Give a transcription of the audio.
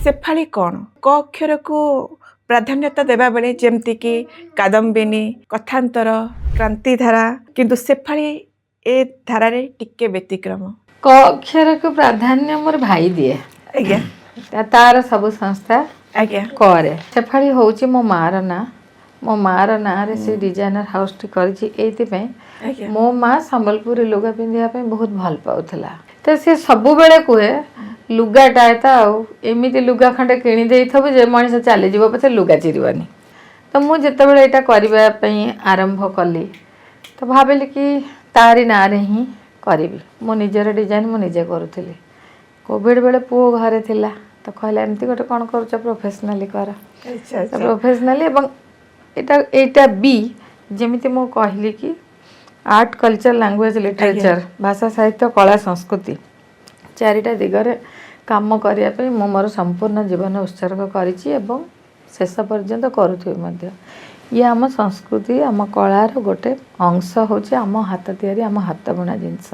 शेफाली कौन क अक्षर को प्राधान्यता देवा बेले जेमती कि कादम्बिनी कथांतर क्रांतिधारा किंतु शेफाली ए धारा रे टिके व्यतिक्रम क अक्षर को प्राधान्य मोर भाई दिए आज्ञा तार सब संस्था आज्ञा करे शेफाली होची मो मार ना मो मार ना रे से डिजाइनर हाउस टी करची एति पे मो माँ संबलपुरी लुगा पिंधिया पे बहुत भल पाउथला तो से सबु बेले कुहे लुगाटा एता एमती लुगा खंडे किणी देइथबो जे मनिष चली जीव पछे लुगा चिरिबनी तो मु जेते बेले एटा करबा पई आरंभ कली तो भाबिली कि तारी ना रे ही करबी मो निजर डिजाइन मु निजे करूथली कोविड बेले पुओ घरे थिला तो कहला एमती गोटे कोन करूछ प्रोफेशनली कर अच्छा प्रोफेशनली एवं एटा बी जेमिति मो कहली कि आर्ट कल्चर लैंग्वेज लिटरेचर भाषा साहित्य कला संस्कृति चारिटा दिगरे काम करिया पे मो मोर संपूर्ण जीवन उत्सर्ग करिछि एवं शेष पर्यंत करूथि मध्य ये आम संस्कृति आम कलार गोटे अंश होछि आम हाथ तैयारी आम हाथ बुणा जिनस।